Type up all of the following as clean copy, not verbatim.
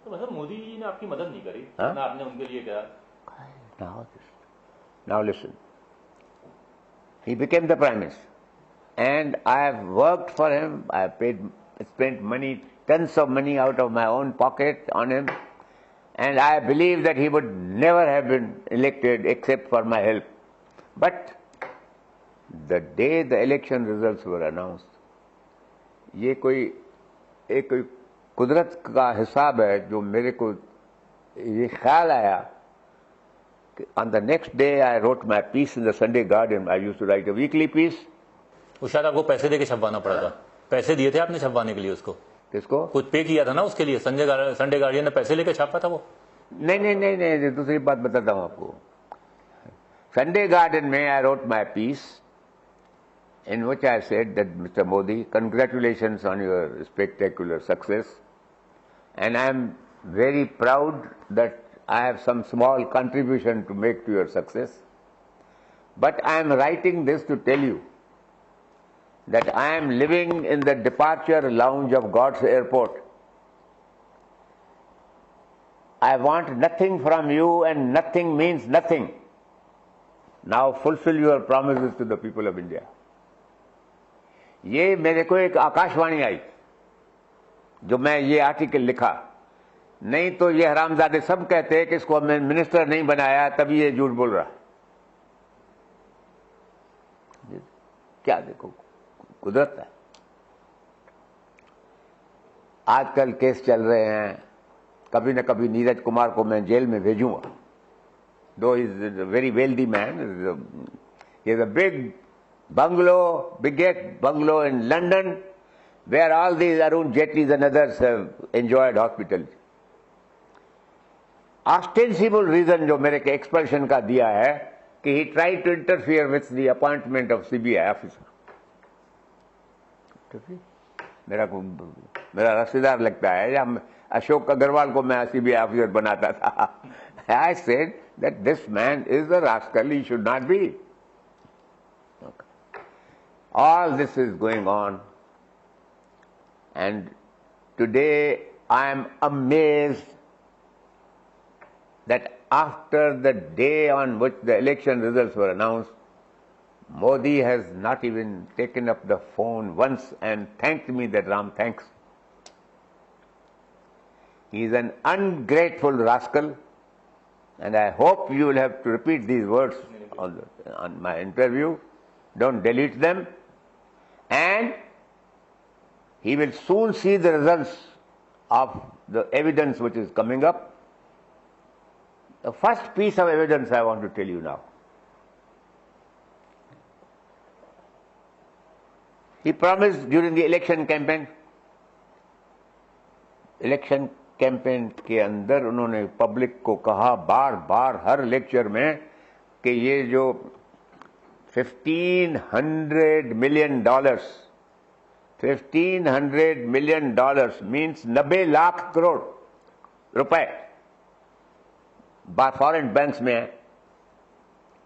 तो मतलब मोदी जी ने आपकी मदद नहीं करी हाँ? ना आपने उनके लिए किया? Now listen. He became the Prime Minister. And I have worked for him. I have spent money, tons of money out of my own pocket on him. And I believe that he would never have been elected except for my help. But the day the election results were announced, ये कोई कुदरत का हिसाब है जो मेरे को ये ख्याल आया कि on the next day I wrote my piece in the Sunday Guardian. I used to write a weekly piece. वो शायद आपको पैसे देके छपवाना पड़ा था। पैसे दिए थे आपने छपवाने के लिए उसको? किसको? कुछ पे किया था ना उसके लिए? संडे गार्डियन ने पैसे लेके छापा था वो? नहीं, दूसरी बात बताता हूं आपको। Sunday Guardian में I wrote my piece in which I said that Mr. Modi, congratulations on your spectacular success, and I am very proud that I have some small contribution to make to your success. But I am writing this to tell you that I am living in the departure lounge of God's airport. I want nothing from you and nothing means nothing. Now fulfill your promises to the people of India. ये मेरे को एक आकाशवाणी आई जो मैं ये article लिखा, नहीं तो ये हरामजादे सब कहते हैं कि इसको हमने मिनिस्टर नहीं बनाया तभी ये झूठ बोल रहा है। क्या देखो कुदरत है। आजकल केस चल रहे हैं, कभी न कभी नीरज कुमार को मैं जेल में भेजूंगा। दो is a very wealthy man, he has a biggest bungalow in London, where all these Arun Jaitlis and others have enjoyed hospitality. Ostensible reason जो मेरे के एक्सपल्शन का दिया है कि he tried to interfere with the appointment of CBI officer. मेरा रसीदार लगता है या अशोक अग्रवाल को मैं CBI ऑफिसर बनाता था। I said that this man is a rascal, he should not be. All this is going on, and today I am amazed that after the day on which the election results were announced, Modi has not even taken up the phone once and thanked me that Ram, thanks. He is an ungrateful rascal, and I hope you will have to repeat these words on my interview. Don't delete them. And he will soon see the results of the evidence which is coming up. The first piece of evidence I want to tell you now. He promised during the election campaign के अंदर उन्होंने public को कहा बार बार हर lecture में कि ये जो $1,500 million means 90 lakh crore रुपए फॉरेन बैंक्स में है,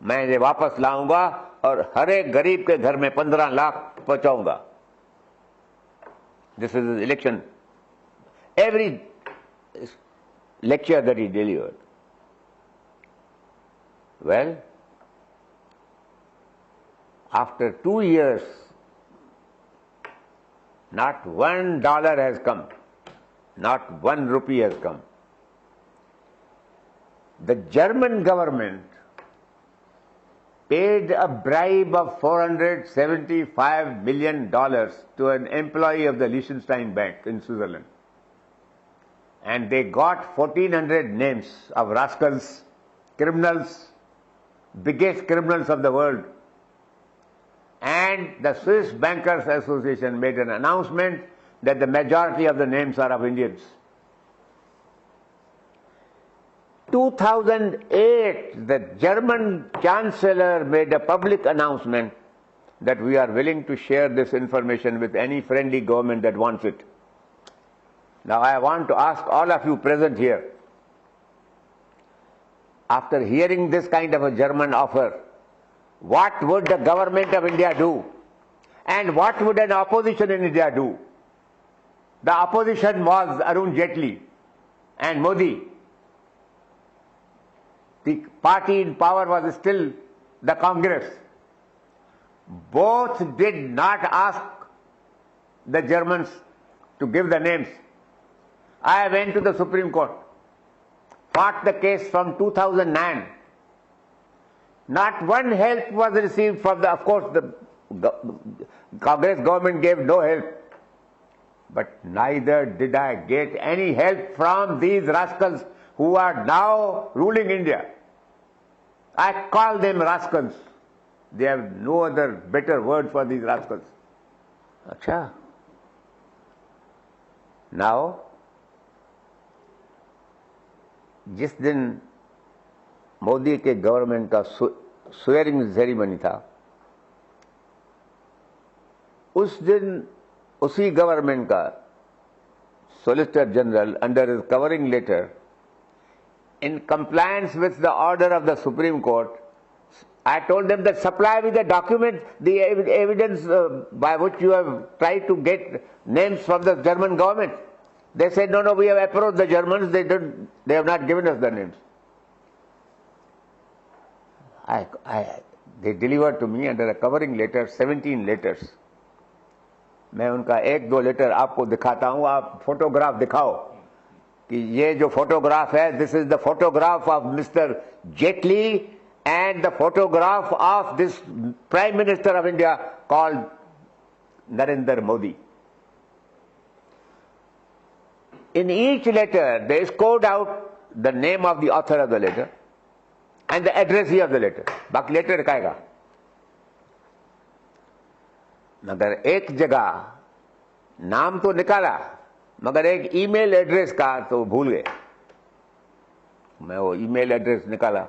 मैं ये वापस लाऊंगा और हर एक गरीब के घर में 15 lakh पहुंचाऊंगा। This is his election. Every lecture that he delivered. Well, after 2 years, not $1 has come, not 1 rupee has come. The German government paid a bribe of $475 million to an employee of the Liechtenstein Bank in Switzerland. And they got 1,400 names of rascals, criminals, biggest criminals of the world. And the Swiss Bankers Association made an announcement that the majority of the names are of Indians. 2008, the German Chancellor made a public announcement that we are willing to share this information with any friendly government that wants it. Now I want to ask all of you present here, after hearing this kind of a German offer, what would the government of India do? And what would an opposition in India do? The opposition was Arun Jaitli. and Modi, the party in power was still the Congress. Both did not ask the Germans to give the names. I went to the Supreme Court, fought the case from 2009. Not one help was received from the, of course, the Congress government gave no help. But neither did I get any help from these rascals who are now ruling India. I call them rascals. They have no other better word for these rascals. Acha. Now, जिस दिन मोदी के government का swearing ceremony था, उस दिन उसी government का solicitor general under his covering letter, in compliance with the order of the Supreme Court, I told them that supply me the document, the evidence by which you have tried to get names from the German government. They said, no, we have approached the Germans, they have not given us the names. They delivered to me under a covering letter 17 letters. मैं उनका एक दो letter आपको दिखाता हूँ, आप photograph दिखाओ कि ये जो फोटोग्राफ है, this is the photograph of Mr. Jate and the photograph of this Prime Minister of India called Narendra Modi. In each letter, they scored out the name of the author of the letter and the addressee of the letter. बाकी letter दिखाएगा. मगर एक जगह नाम तो निकाला, मगर एक ईमेल एड्रेस का तो भूल गए. मैं वो ईमेल एड्रेस निकाला.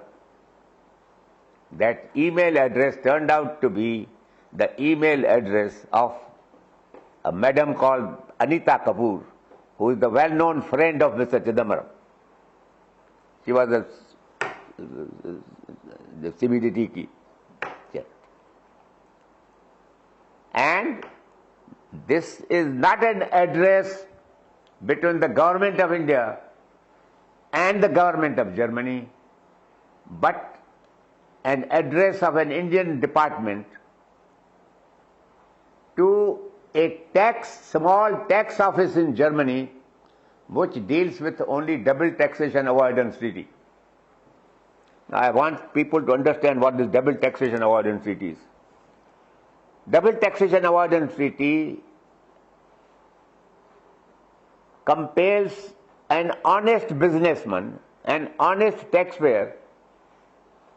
That email address turned out to be the email address of a madam called Anita Kapoor, who is the well-known friend of Mr. Chidambaram. She was the CBDT key. And this is not an address between the government of India and the government of Germany, but an address of an Indian department to a small tax office in Germany which deals with only double taxation avoidance treaty. Now I want people to understand what this double taxation avoidance treaty is. Double taxation avoidance treaty compels an honest businessman, an honest taxpayer,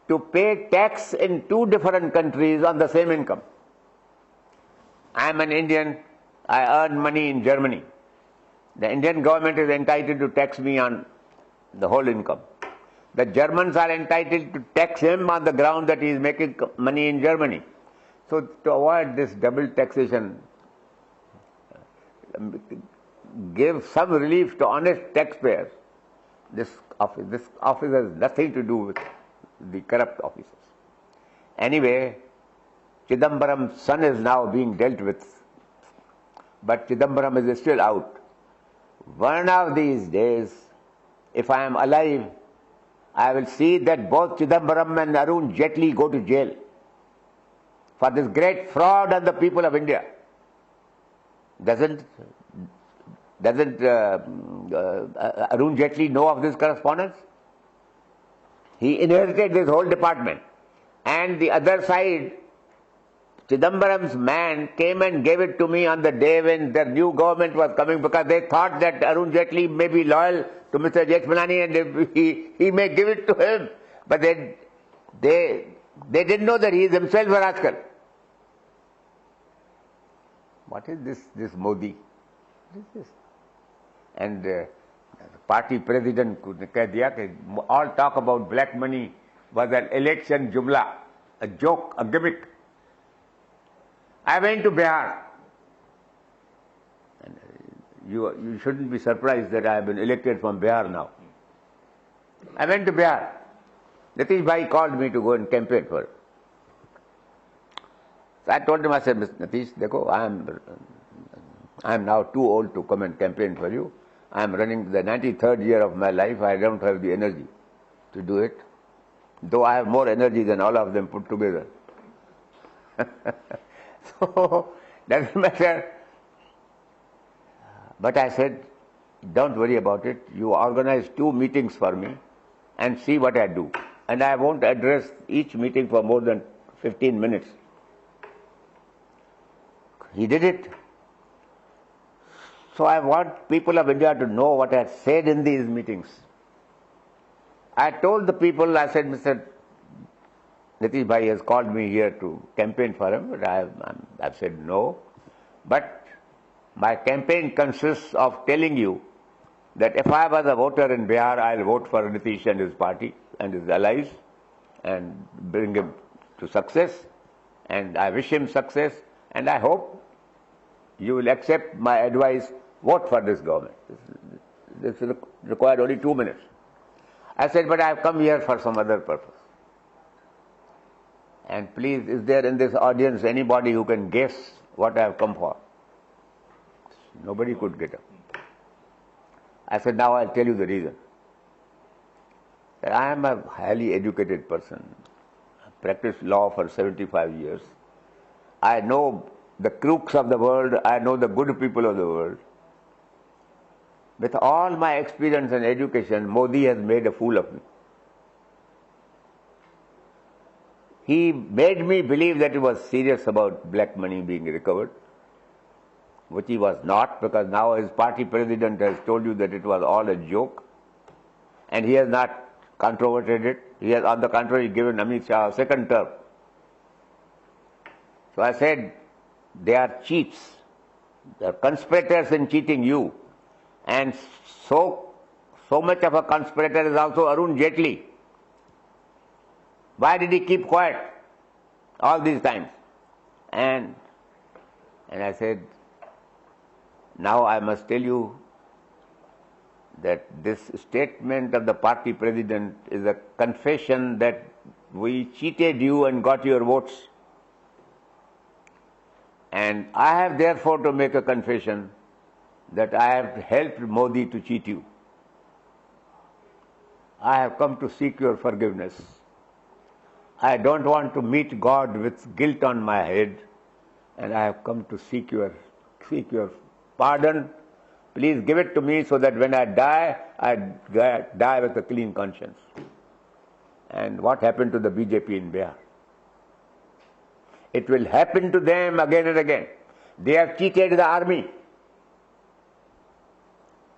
to pay tax in two different countries on the same income. I am an Indian, I earn money in Germany. The Indian government is entitled to tax me on the whole income. The Germans are entitled to tax him on the ground that he is making money in Germany. So to avoid this double taxation, give some relief to honest taxpayers. This office has nothing to do with the corrupt officers. Anyway, Chidambaram's son is now being dealt with, but Chidambaram is still out. One of these days, if I am alive, I will see that both Chidambaram and Arun Jaitley go to jail for this great fraud on the people of India. Doesn't Arun Jaitley know of this correspondence? He inherited this whole department. And the other side, Chidambaram's man came and gave it to me on the day when the new government was coming, because they thought that Arun Jaitley may be loyal to Mr. Malani and he may give it to him. But they didn't know that he is himself a rascal. What is this Modi? What is this? And party president ने कह दिया कि all talk about black money was an election jumla, a joke, a gimmick. I went to Bihar. And you shouldn't be surprised that I have been elected from Bihar now. I went to Bihar. Nitish Bhai called me to go and campaign for it. So I told him, I said, Mr. Nitish, dekho, I am now too old to come and campaign for you. I am running the 93rd year of my life. I don't have the energy to do it, though I have more energy than all of them put together. So, doesn't matter. But I said, don't worry about it. You organize 2 meetings for me and see what I do. And I won't address each meeting for more than 15 minutes. He did it. So I want people of India to know what I said in these meetings. I told the people, I said, Mr. Nitish Bhai has called me here to campaign for him, but I've said no. But my campaign consists of telling you that if I was a voter in Bihar, I'll vote for Nitish and his party and his allies and bring him to success. And I wish him success, and I hope you will accept my advice, vote for this government. This required only 2 minutes. I said, but I have come here for some other purpose. And please, is there in this audience anybody who can guess what I have come for? Nobody could get up. I said, now I'll tell you the reason. That I am a highly educated person. I practiced law for 75 years. I know the crooks of the world. I know the good people of the world. With all my experience and education, Modi has made a fool of me. He made me believe that he was serious about black money being recovered, which he was not, because now his party president has told you that it was all a joke, and he has not controverted it. He has, on the contrary, given Amit Shah a second term. So I said, they are cheats. They are conspirators in cheating you. And so much of a conspirator is also Arun Jaitley. Why did he keep quiet all these times? And I said, now I must tell you that this statement of the party president is a confession that we cheated you and got your votes. And I have therefore to make a confession that I have helped Modi to cheat you. I have come to seek your forgiveness. I don't want to meet God with guilt on my head, and I have come to seek your pardon. Please give it to me so that when I die with a clean conscience. And what happened to the BJP in Bihar? It will happen to them again and again. They have cheated the army.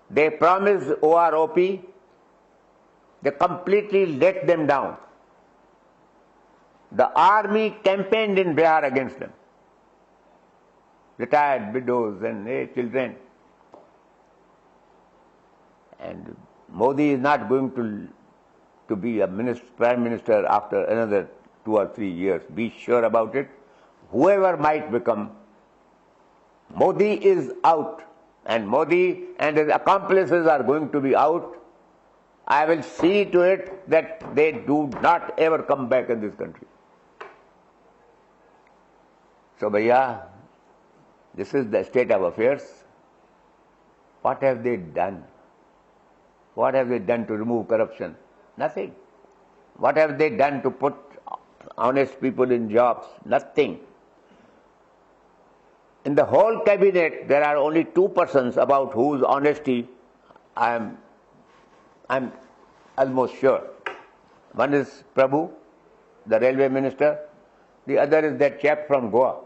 They promised OROP. They completely let them down. The army campaigned in Bihar against them. Retired widows and children. And Modi is not going to be a prime minister after another 2 or 3 years. Be sure about it. Whoever might become, Modi is out. And Modi and his accomplices are going to be out. I will see to it that they do not ever come back in this country. So, Bhaiya, this is the state of affairs. What have they done? What have they done to remove corruption? Nothing. What have they done to put honest people in jobs? Nothing. In the whole cabinet, there are only 2 persons about whose honesty I'm almost sure. One is Prabhu, the railway minister. The other is that chap from Goa.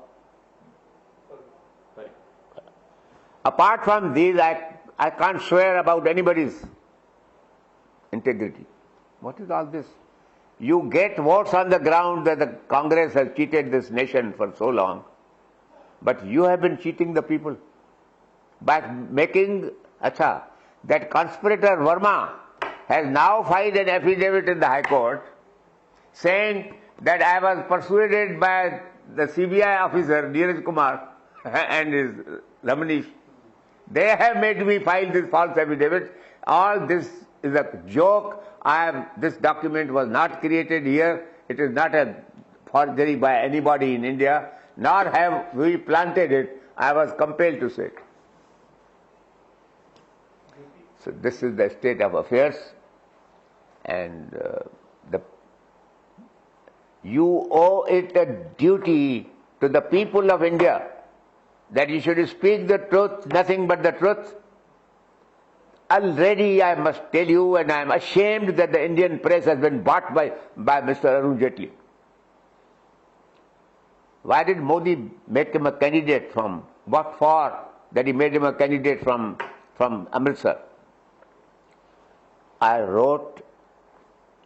Apart from these, I can't swear about anybody's integrity. What is all this? You get votes on the ground that the Congress has cheated this nation for so long, but you have been cheating the people by making, that conspirator Verma has now filed an affidavit in the High Court saying that I was persuaded by the CBI officer Neeraj Kumar and his Ramanish. They have made me file this false affidavit. All this is a joke. This document was not created here. It is not a forgery by anybody in India, nor have we planted it. I was compelled to say it. So this is the state of affairs, and you owe it a duty to the people of India that you should speak the truth, nothing but the truth. Already I must tell you, and I am ashamed that the Indian press has been bought by Mr. Arun Jaitley. Why did Modi make him a candidate from? What for that he made him a candidate from Amritsar? I wrote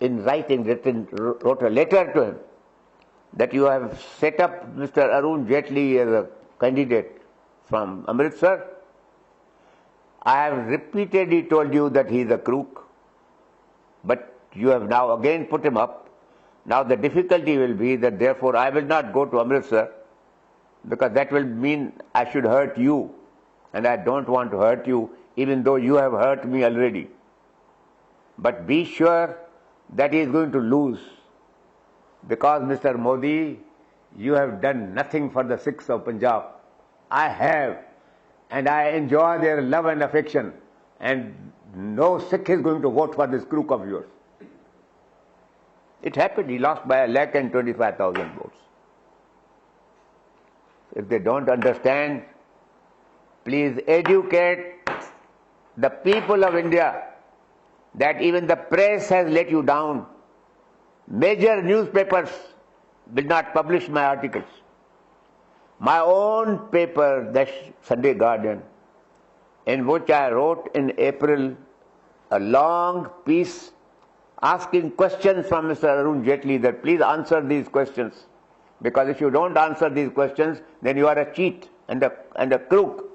in writing, wrote a letter to him that you have set up Mr. Arun Jaitley as a candidate from Amritsar. I have repeatedly told you that he is a crook, but you have now again put him up. Now the difficulty will be that therefore I will not go to Amritsar, because that will mean I should hurt you, and I don't want to hurt you, even though you have hurt me already. But be sure that he is going to lose, because Mr. Modi, you have done nothing for the Sikhs of Punjab. I have, and I enjoy their love and affection, and no Sikh is going to vote for this crook of yours. It happened, he lost by 1,25,000 votes. If they don't understand, please educate the people of India that even the press has let you down. Major newspapers will not publish my articles. My own paper, the Sunday Guardian, in which I wrote in April a long piece asking questions from Mr. Arun Jaitley, that please answer these questions, because if you don't answer these questions, then you are a cheat and a crook.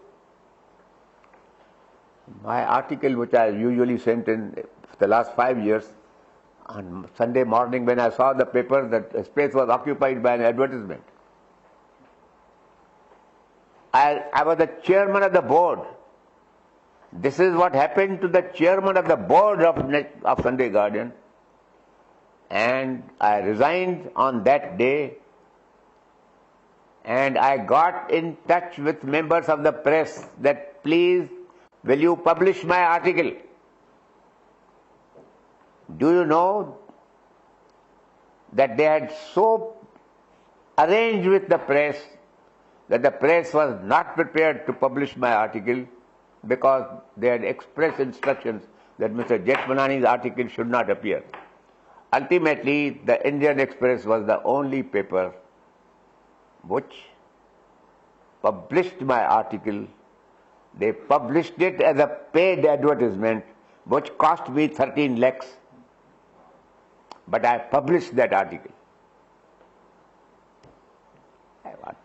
My article, which I usually sent in the last 5 years, on Sunday morning when I saw the paper, that space was occupied by an advertisement. I was the chairman of the board. This is what happened to the chairman of the board of Sunday Guardian. And I resigned on that day, and I got in touch with members of the press that please, will you publish my article? Do you know that they had so arranged with the press that the press was not prepared to publish my article, because they had expressed instructions that Mr. Malani's article should not appear. Ultimately, the Indian Express was the only paper which published my article. They published it as a paid advertisement, which cost me 13 lakhs. But I published that article.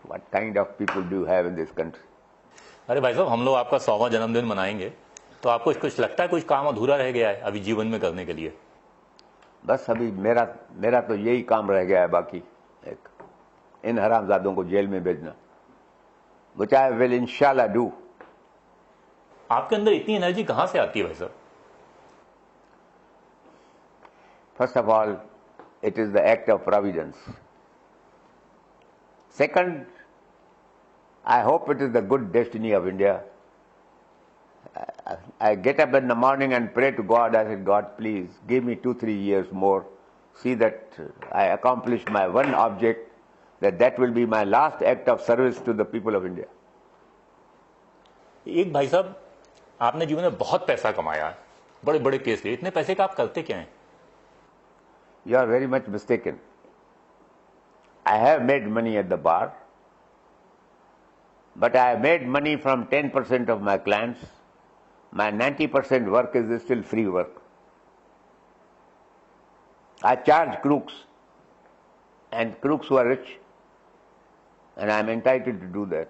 What kind of people do you have in this country? अरे भाई साहब, हम लोग आपका 100वां जन्मदिन मनाएंगे, तो आपको कुछ लगता है कुछ काम अधूरा रह गया है अभी जीवन में करने के लिए? बस अभी मेरा तो यही काम रह गया है बाकी, एक इन हरामजादों को जेल में भेजना, which I will inshallah do. आपके अंदर इतनी एनर्जी कहां से आती है भाई साहब? First of all, it is the act of providence. Second, I hope it is the good destiny of India. I get up in the morning and pray to God. I said, God, please give me 2-3 years more. See that I accomplish my one object, that will be my last act of service to the people of India. एक भाई साहब, आपने जीवन में बहुत पैसा कमाया है, बड़े बड़े केस लिए, इतने पैसे का आप करते क्या हैं? You are very much mistaken. I have made money at the bar, but I have made money from 10% of my clients. My 90% work is still free work. I charge crooks, and crooks who are rich, and I am entitled to do that.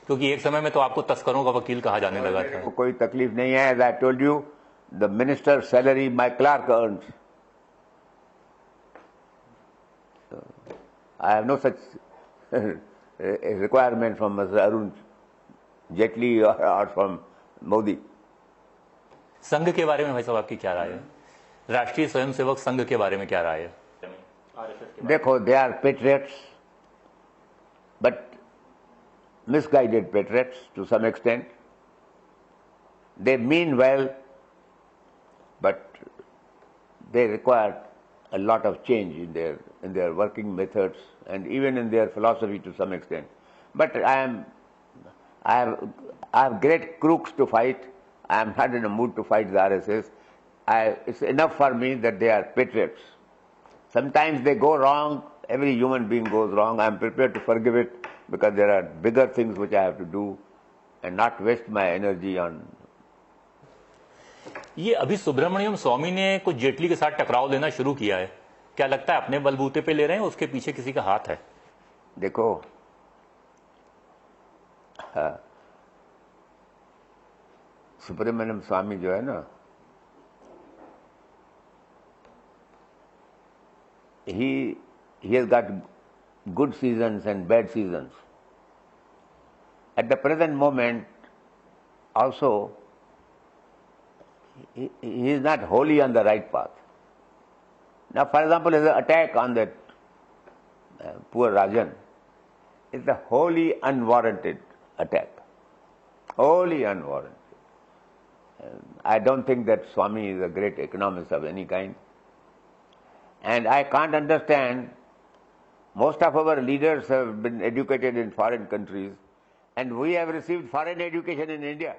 क्योंकि एक समय में तो आपको तस्करों का वकील कहा जाने लगा था. कोई तकलीफ नहीं है. As I told you, the minister's salary my clerk earns. I have no such requirement from Mr. Arun Jaitley or from Modi. संघ के बारे में भाई साहब आपकी क्या राय है? राष्ट्रीय स्वयंसेवक संघ के बारे में क्या राय है? देखो, they are patriots, but misguided patriots to some extent. They mean well, but they require a lot of change in their working methods and even in their philosophy to some extent. But I have great crooks to fight. I am not in a mood to fight the RSS. It's enough for me that they are patriots. Sometimes they go wrong. Every human being goes wrong. I am prepared to forgive it because there are bigger things which I have to do and not waste my energy on. ये अभी सुब्रमण्यम स्वामी ने कुछ जेटली के साथ टकराव लेना शुरू किया है, क्या लगता है अपने बलबूते पे ले रहे हैं, उसके पीछे किसी का हाथ है? देखो, सुब्रमण्यम स्वामी जो है ना, he has got good seasons and bad seasons. At the present moment, also, he is not wholly on the right path. Now, for example, his attack on that poor Rajan is a wholly unwarranted attack. Wholly unwarranted. I don't think that Swami is a great economist of any kind. And I can't understand, most of our leaders have been educated in foreign countries, and we have received foreign education in India.